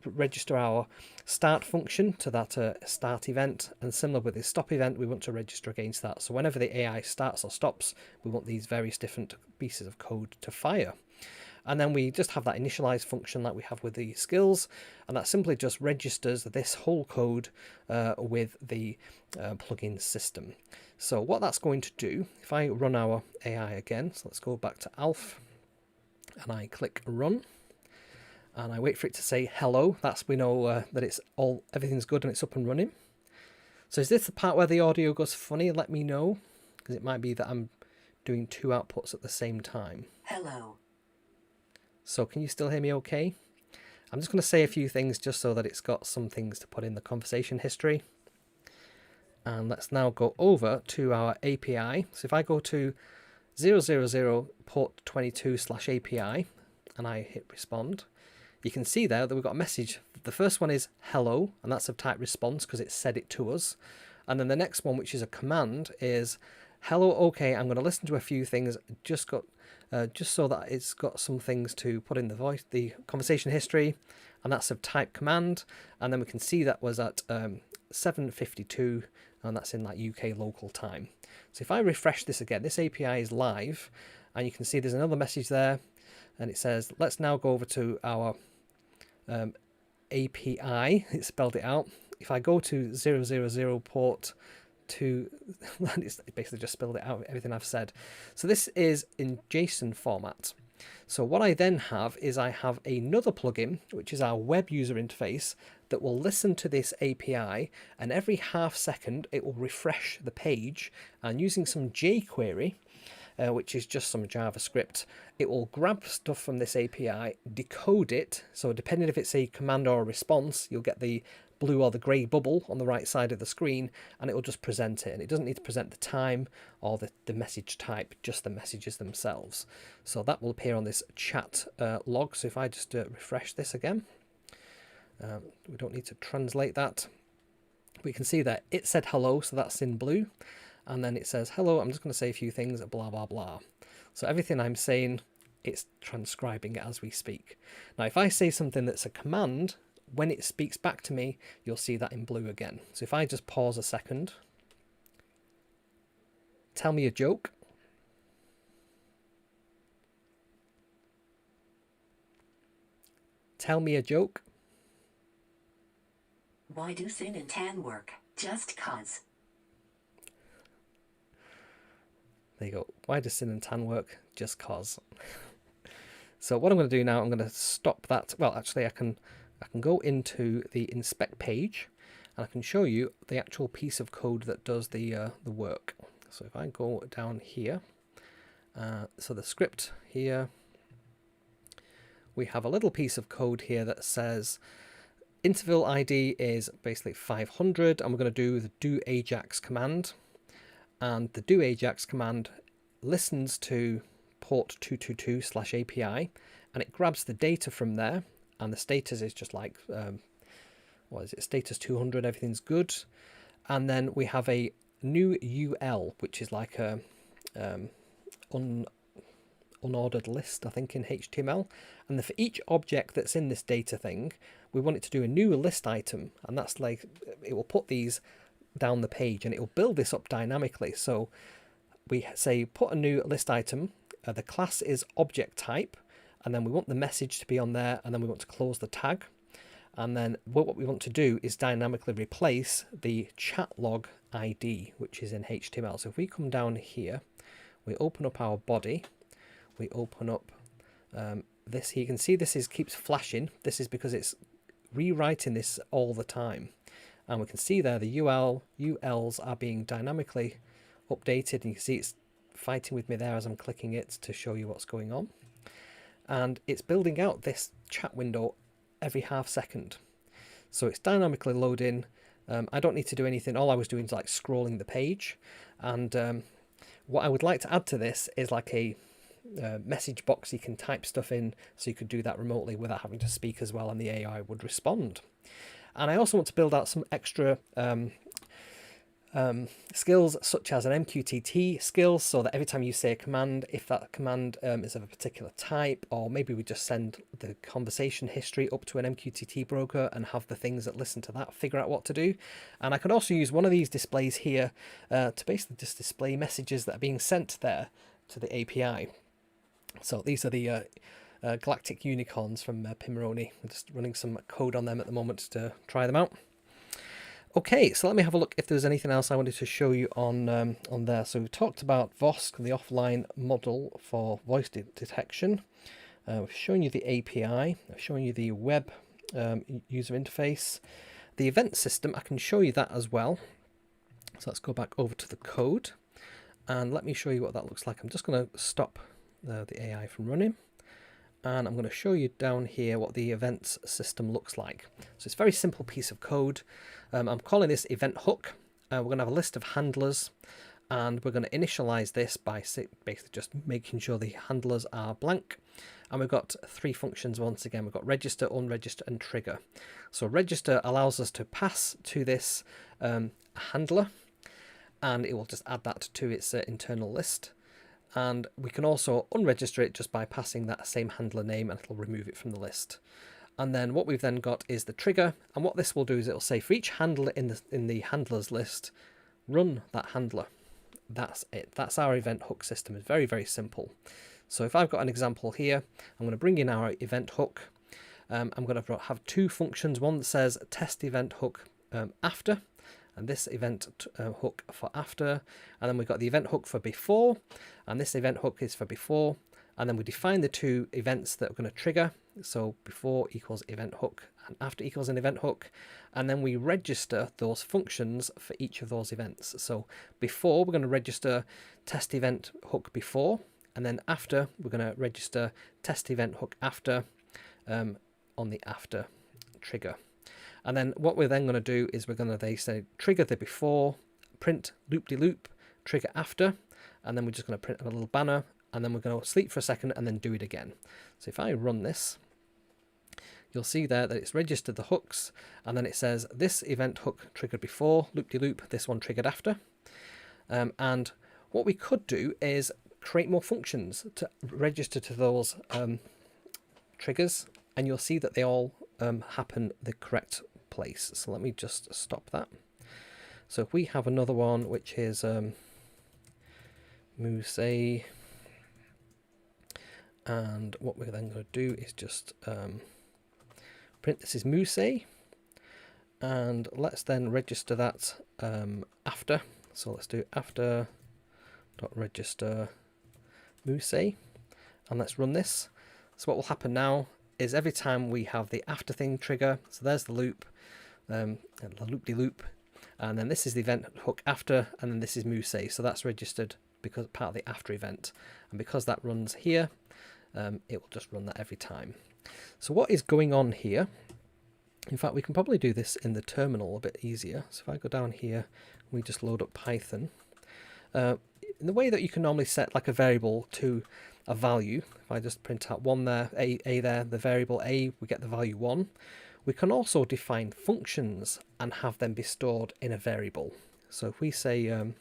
register our start function to that start event, and similar with the stop event, we want to register against that. So whenever the AI starts or stops, we want these various different pieces of code to fire. And then we just have that initialize function like we have with the skills, and that simply just registers this whole code with the plugin system. So what that's going to do, if I run our AI again, so let's go back to Alf, and I click run, and I wait for it to say hello. That's, we know that it's everything's good and it's up and running. So is this the part where the audio goes funny? Let me know, because it might be that I'm doing two outputs at the same time. Hello. So can you still hear me okay? I'm just going to say a few things just so that it's got some things to put in the conversation history. And let's now go over to our API. So if I go to 000 port 22/API and I hit respond, you can see there that we've got a message. The first one is hello, and that's of type response because it said it to us. And then the next one, which is a command, is hello, okay, I'm going to listen to a few things, just so that it's got some things to put in the conversation history, and that's of type command. And then we can see that was at 7:52, and that's in like UK local time. So if I refresh this again, this API is live, and you can see there's another message there, and it says let's now go over to our API. It spelled it out. If I go to 000 port 2, it's basically just spelled it out, everything I've said. So this is in JSON format. So what I then have is I have another plugin, which is our web user interface, that will listen to this API, and every half second it will refresh the page, and using some jQuery, which is just some JavaScript, it will grab stuff from this API, decode it. So depending if it's a command or a response, you'll get the blue or the grey bubble on the right side of the screen, and it will just present it. And it doesn't need to present the time or the message type, just the messages themselves. So that will appear on this chat log. So if I just refresh this again, we don't need to translate that. We can see that it said hello, so that's in blue. And then it says, hello, I'm just going to say a few things, blah, blah, blah. So everything I'm saying, it's transcribing it as we speak. Now, if I say something that's a command, when it speaks back to me, you'll see that in blue again. So if I just pause a second, tell me a joke. Tell me a joke. Why do sin and tan work? Just cause. There you go. Why does sin and tan work? Just cause. So what I'm going to do now, I'm going to stop that. Well, actually, I can go into the inspect page, and I can show you the actual piece of code that does the work. So if I go down here, so the script here, we have a little piece of code here that says interval ID is basically 500, and we're going to do the do Ajax command. And the do Ajax command listens to port 222/API, and it grabs the data from there, and the status is just like, what is it, status 200, everything's good. And then we have a new UL, which is like a unordered list, I think, in HTML. And for each object that's in this data thing, we want it to do a new list item, and that's like, it will put these down the page and it will build this up dynamically. So we say put a new list item, the class is object type, and then we want the message to be on there, and then we want to close the tag. And then what we want to do is dynamically replace the chat log ID, which is in HTML. So if we come down here, we open up our body, we open up this here. You can see this keeps flashing. This is because it's rewriting this all the time. And we can see there the ULs are being dynamically updated, and you can see it's fighting with me there as I'm clicking it to show you what's going on. And it's building out this chat window every half second. So it's dynamically loading. I don't need to do anything. All I was doing is like scrolling the page. And what I would like to add to this is like a message box you can type stuff in, so you could do that remotely without having to speak as well, and the AI would respond. And I also want to build out some extra skills, such as an MQTT skill, so that every time you say a command, if that command is of a particular type, or maybe we just send the conversation history up to an MQTT broker and have the things that listen to that figure out what to do. And I could also use one of these displays here to basically just display messages that are being sent there to the API. So these are the galactic unicorns from Pimoroni. I'm just running some code on them at the moment to try them out. Okay, so let me have a look if there's anything else I wanted to show you on there. So we've talked about Vosk, the offline model for voice detection. We've shown you the API. I've shown you the web user interface. The event system, I can show you that as well. So let's go back over to the code, and let me show you what that looks like. I'm just going to stop the AI from running, and I'm going to show you down here what the events system looks like. So it's a very simple piece of code. I'm calling this event hook. We're going to have a list of handlers, and we're going to initialize this by basically just making sure the handlers are blank. And we've got three functions once again. We've got register, unregister, and trigger. So register allows us to pass to this handler, and it will just add that to its internal list. And we can also unregister it just by passing that same handler name, and it'll remove it from the list. And then what we've then got is the trigger, and what this will do is it'll say for each handler in the handlers list, run that handler. That's it. That's our event hook system. It's very, very simple. So if I've got an example here, I'm going to bring in our event hook. I'm going to have two functions. One that says test event hook after, and this event hook for after. And then we've got the event hook for before, and this event hook is for before. And then we define the two events that are going to trigger. So before equals event hook, and after equals an event hook. And then we register those functions for each of those events. So before, we're going to register test event hook before, and then after, we're going to register test event hook after on the after trigger. And then what we're then going to do is we're going to, they say, trigger the before, print loop-de-loop, trigger after, and then we're just going to print a little banner, and then we're going to sleep for a second and then do it again. So if I run this, you'll see there that it's registered the hooks, and then it says this event hook triggered before, loop-de-loop, this one triggered after. And what we could do is create more functions to register to those triggers, and you'll see that they all happen the correct place. So let me just stop that. So if we have another one, which is Muse, and what we're then going to do is just print this is Muse, and let's then register that after. So let's do after dot register Muse, and let's run this. So what will happen now is every time we have the after thing trigger, so there's the loop, the loop-de-loop, and then this is the event hook after, and then this is move say. So that's registered because part of the after event, and because that runs here, it will just run that every time. So what is going on here? In fact, we can probably do this in the terminal a bit easier. So if I go down here, we just load up Python. In the way that you can normally set like a variable to a value, if I just print out 1 there, a there, the variable a, we get the value 1. We can also define functions and have them be stored in a variable. So if we say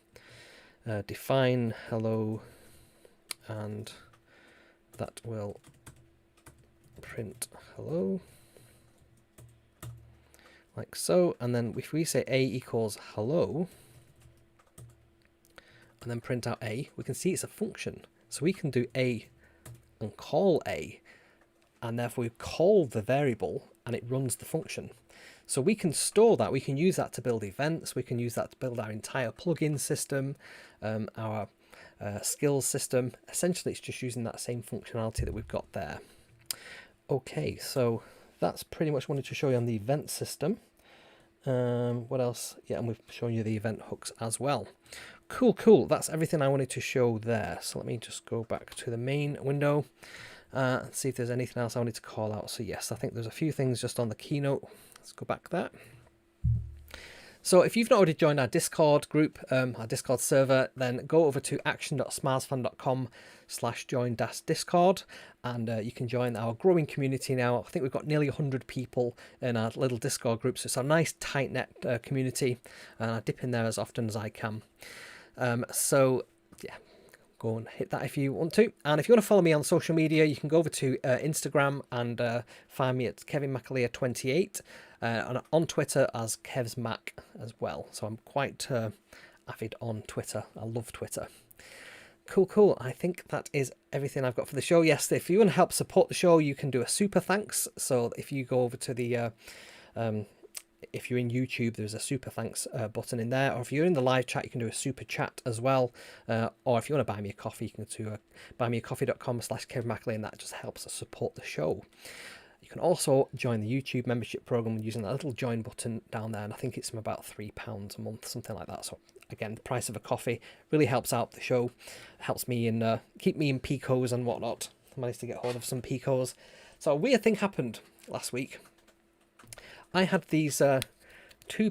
define hello, and that will print hello, like so, and then if we say a equals hello, and then print out a, we can see it's a function. So we can do a and call a, and therefore we call the variable and it runs the function. So we can store that, we can use that to build events, we can use that to build our entire plugin system, our skills system. Essentially it's just using that same functionality that we've got there. Okay, so that's pretty much wanted to show you on the event system. What else? Yeah, and we've shown you the event hooks as well. Cool. That's everything I wanted to show there. So let me just go back to the main window and see if there's anything else I wanted to call out. So yes, I think there's a few things just on the keynote. Let's go back there. So if you've not already joined our Discord group, our Discord server, then go over to action.smarsfan.com/join-discord, and you can join our growing community now. I think we've got nearly 100 people in our little Discord group, so it's a nice tight-knit community, and I dip in there as often as I can. So yeah, go and hit that if you want to. And if you want to follow me on social media, you can go over to Instagram and find me at Kevin McAleer 28, and on Twitter as Kev's Mac as well. So I'm quite avid on Twitter. I love Twitter. Cool. I think that is everything I've got for the show. Yes, if you want to help support the show, you can do a super thanks. So if you go over to the if you're in YouTube, there's a super thanks button in there, or if you're in the live chat, you can do a super chat as well, or if you want to buy me a coffee, you can go to buymeacoffee.com/Kevin McAleer, and that just helps us support the show. You can also join the YouTube membership program using that little join button down there, and I think it's from about £3 a month, something like that. So again, the price of a coffee really helps out the show, helps me in keep me in picos and whatnot. I managed to get hold of some picos. So a weird thing happened last week. I had these 2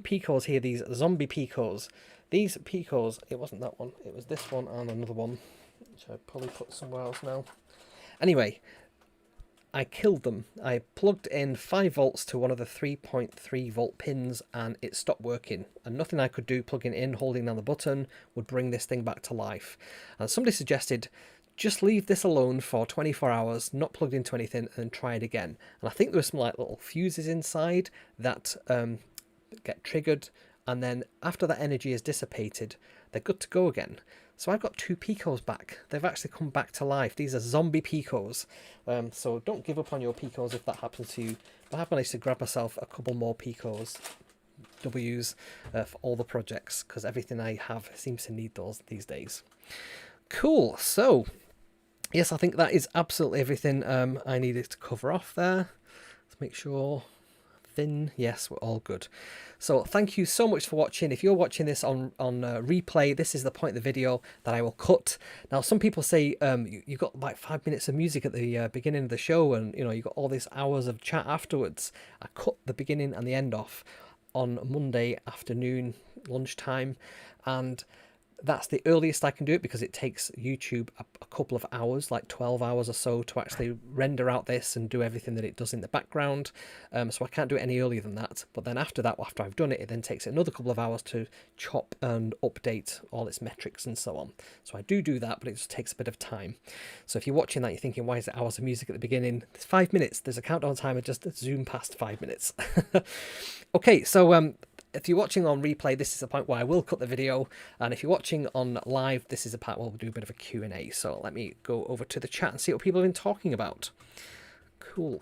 picos here, these zombie picos. These picos, it wasn't that one, it was this one and another one, which I probably put somewhere else now. Anyway, I killed them. I plugged in 5 volts to one of the 3.3 volt pins and it stopped working. And nothing I could do plugging in, holding down the button, would bring this thing back to life. And somebody suggested, just leave this alone for 24 hours, not plugged into anything, and try it again. And I think there were some like little fuses inside that get triggered, and then after that energy is dissipated, they're good to go again. So I've got 2 picos back. They've actually come back to life. These are zombie picos. So don't give up on your picos if that happens to you. But I've managed to grab myself a couple more picos, W's, for all the projects, because everything I have seems to need those these days. Cool. So yes, I think that is absolutely everything I needed to cover off there. Let's make sure. Thin. Yes, we're all good. So thank you so much for watching. If you're watching this on replay, this is the point of the video that I will cut. Now, some people say you've got like 5 minutes of music at the beginning of the show, and you got all these hours of chat afterwards. I cut the beginning and the end off on Monday afternoon, lunchtime, and that's the earliest I can do it because it takes YouTube a couple of hours, like 12 hours or so, to actually render out this and do everything that it does in the background. So I can't do it any earlier than that. But then after that, after I've done it, it then takes another couple of hours to chop and update all its metrics and so on. So I do that, but it just takes a bit of time. So if you're watching that, you're thinking, why is it hours of music at the beginning? It's 5 minutes. There's a countdown timer, just zoom past 5 minutes. Okay, so if you're watching on replay, this is the point where I will cut the video, and if you're watching on live, this is the part where we'll do a bit of a Q&A. So let me go over to the chat and see what people have been talking about. Cool.